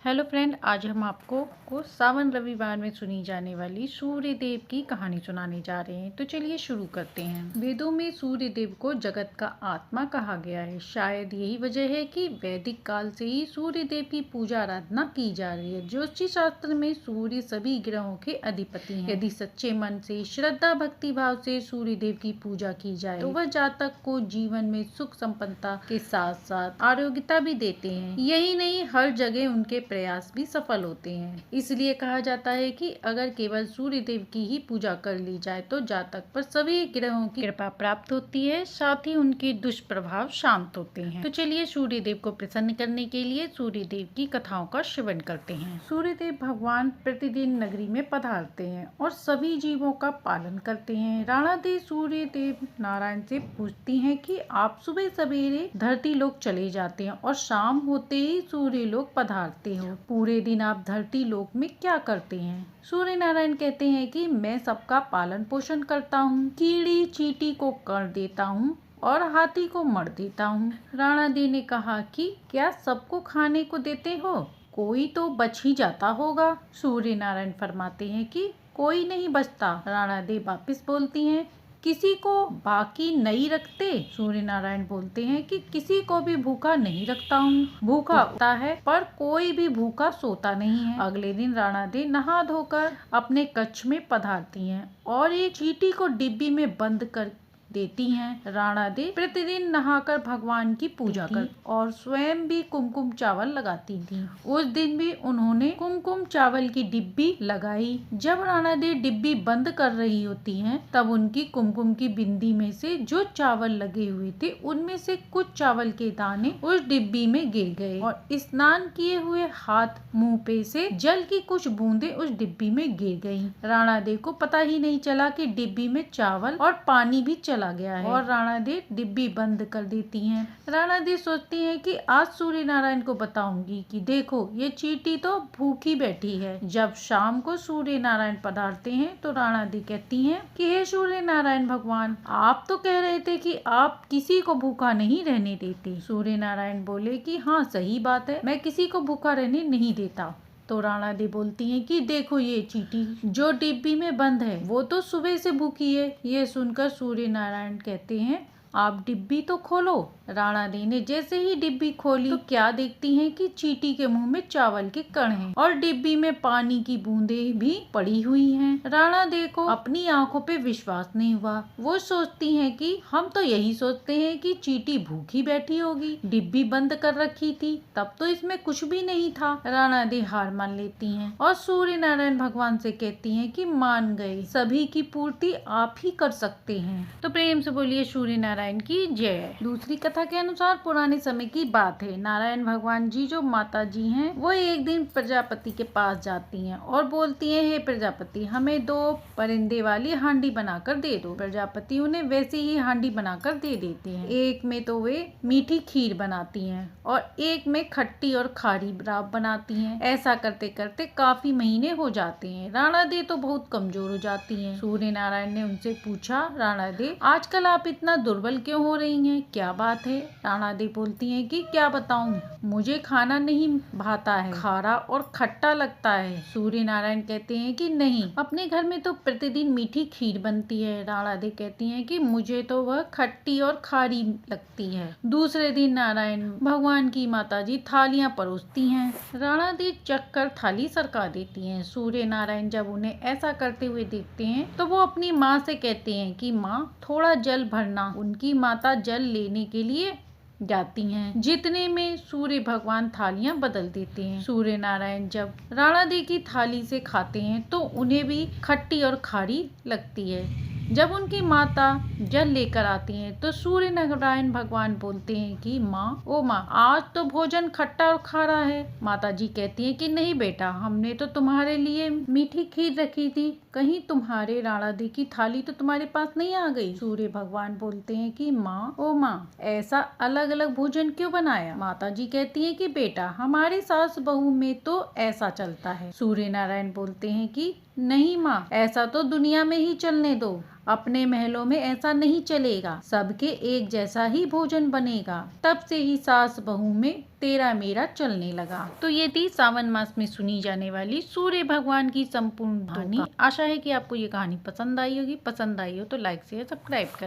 Hello friend, आज हम आपको सावन रविवार में सुनी जाने वाली सूर्य देव की कहानी सुनाने जा रहे हैं। तो चलिए शुरू करते हैं। वेदों में सूर्य देव को जगत का आत्मा कहा गया है। शायद यही वजह है कि वैदिक काल से ही सूर्य देव की पूजा आराधना की जा रही है। ज्योतिष शास्त्र में सूर्य सभी ग्रहों के अधिपति हैं। यदि सच्चे मन से, श्रद्धा भक्ति भाव से सूर्य देव की पूजा की जाए तो वह जातक को जीवन में सुख संपन्नता के साथ साथ आरोग्यता भी देते हैं। यही नहीं, हर जगह उनके प्रयास भी सफल होते हैं। इसलिए कहा जाता है कि अगर केवल सूर्य देव की ही पूजा कर ली जाए तो जातक पर सभी ग्रहों की कृपा प्राप्त होती है, साथ ही उनके दुष्प्रभाव शांत होते हैं। तो चलिए सूर्य देव को प्रसन्न करने के लिए सूर्य देव की कथाओं का श्रवण करते हैं। सूर्य देव भगवान प्रतिदिन नगरी में पधारते हैं और सभी जीवों का पालन करते हैं। राणा देव सूर्य देव नारायण से पूछती हैं कि आप सुबह सवेरे धरती लोक चले जाते हैं और शाम होते ही सूर्य लोक पधारते हो, पूरे दिन आप धरती लोक में क्या करते हैं? सूर्य नारायण कहते हैं कि मैं सबका पालन पोषण करता हूँ, कीड़ी चींटी को कर देता हूँ और हाथी को मर देता हूँ। राणा देव ने कहा कि क्या सबको खाने को देते हो? कोई तो बच ही जाता होगा। सूर्य नारायण फरमाते हैं कि कोई नहीं बचता। राणा देव वापिस बोलती हैं, किसी को बाकी नहीं रखते? सूर्य नारायण बोलते हैं कि किसी को भी भूखा नहीं रखता हूँ। भूखा होता है पर कोई भी भूखा सोता नहीं है। अगले दिन राणा देव नहा धोकर अपने कक्ष में पधारती हैं और एक चींटी को डिब्बी में बंद कर देती हैं। राणा देव प्रतिदिन नहाकर भगवान की पूजा कर और स्वयं भी कुमकुम चावल लगाती थी। उस दिन भी उन्होंने कुमकुम चावल की डिब्बी लगाई। जब राणा देव डिब्बी बंद कर रही होती हैं, तब उनकी कुमकुम की बिंदी में से जो चावल लगे हुए थे उनमें से कुछ चावल के दाने उस डिब्बी में गिर गए और स्नान किए हुए हाथ मुंह पे से जल की कुछ बूंदे उस डिब्बी में गिर गयी। राणा देव को पता ही नहीं चला कि डिब्बी में चावल और पानी भी चला गया है और राणा देव डिब्बी बंद कर देती हैं। राणा देव सोचती हैं कि आज सूर्य नारायण को बताऊंगी कि देखो ये चींटी तो भूखी बैठी है। जब शाम को सूर्य नारायण पधारते हैं तो राणा देव कहती हैं कि हे सूर्य नारायण भगवान, आप तो कह रहे थे कि आप किसी को भूखा नहीं रहने देते। सूर्य नारायण बोले कि हाँ सही बात है, मैं किसी को भूखा रहने नहीं देता। तो राणा देव बोलती हैं कि देखो ये चींटी जो डिब्बी में बंद है वो तो सुबह से भूखी है। ये सुनकर सूर्य नारायण कहते हैं आप डिब्बी तो खोलो। राणा देव ने जैसे ही डिब्बी खोली तो क्या देखती हैं कि चींटी के मुंह में चावल के कण हैं और डिब्बी में पानी की बूंदें भी पड़ी हुई हैं। राणा देव को अपनी आंखों पे विश्वास नहीं हुआ। वो सोचती हैं कि हम तो यही सोचते हैं कि चींटी भूखी बैठी होगी, डिब्बी बंद कर रखी थी, तब तो इसमें कुछ भी नहीं था। राणा देव हार मान लेती हैं और सूर्य नारायण भगवान से कहती हैं कि मान गए, सभी की पूर्ति आप ही कर सकते हैं। तो प्रेम से बोलिए सूर्य नारायण की जय। दूसरी कथा के अनुसार पुराने समय की बात है। नारायण भगवान जी जो माता जी हैं वो एक दिन प्रजापति के पास जाती हैं और बोलती हैं, हे प्रजापति, हमें 2 परिंदे वाली हांडी बनाकर दे दो। प्रजापति उन्हें वैसे ही हांडी बनाकर दे देते हैं। एक में तो वे मीठी खीर बनाती हैं और एक में खट्टी और खारी राब बनाती हैं। ऐसा करते करते काफी महीने हो जाते हैं। राणा देव तो बहुत कमजोर हो जाती हैं। सूर्य नारायण ने उनसे पूछा, राणा देव आजकल आप इतना दुर्बल क्यों हो रही हैं, क्या बात है? राणा देव बोलती हैं कि क्या बताऊं, मुझे खाना नहीं भाता है, खारा और खट्टा लगता है। सूर्य नारायण कहते हैं कि नहीं, अपने घर में तो प्रतिदिन मीठी खीर बनती है। राणा देव कहती हैं कि मुझे तो वह खट्टी और खारी लगती है। दूसरे दिन नारायण भगवान की माता जी थालियां परोसती हैं। राणा देव चक्कर थाली सरका देती हैं। सूर्य नारायण जब उन्हें ऐसा करते हुए देखते हैं तो वो अपनी माँ से कहते हैं कि माँ थोड़ा जल भरना। उनकी माता जल लेने के लिए जाती हैं, जितने में सूर्य भगवान थालियां बदल देते हैं। सूर्य नारायण जब राणा देव की थाली से खाते हैं तो उन्हें भी खट्टी और खारी लगती है। जब उनकी माता जल लेकर आती हैं तो सूर्य नारायण भगवान बोलते हैं कि माँ, ओ माँ, आज तो भोजन खट्टा और खारा है। माता जी कहती हैं कि नहीं बेटा, हमने तो तुम्हारे लिए मीठी खीर रखी थी, कहीं तुम्हारे राणा देव की थाली तो तुम्हारे पास नहीं आ गई। सूर्य भगवान बोलते हैं कि माँ, ओ माँ, ऐसा अलग अलग भोजन क्यों बनाया? माता जी कहती हैं कि बेटा, हमारी सास बहू में तो ऐसा चलता है। सूर्य नारायण बोलते हैं कि नहीं माँ, ऐसा तो दुनिया में ही चलने दो। अपने महलों में ऐसा नहीं चलेगा, सबके एक जैसा ही भोजन बनेगा। तब से ही सास बहू में तेरा मेरा चलने लगा। तो ये थी सावन मास में सुनी जाने वाली सूर्य भगवान की संपूर्ण कहानी। आशा है कि आपको ये कहानी पसंद आई होगी। पसंद आई हो तो लाइक शेयर सब्सक्राइब करें।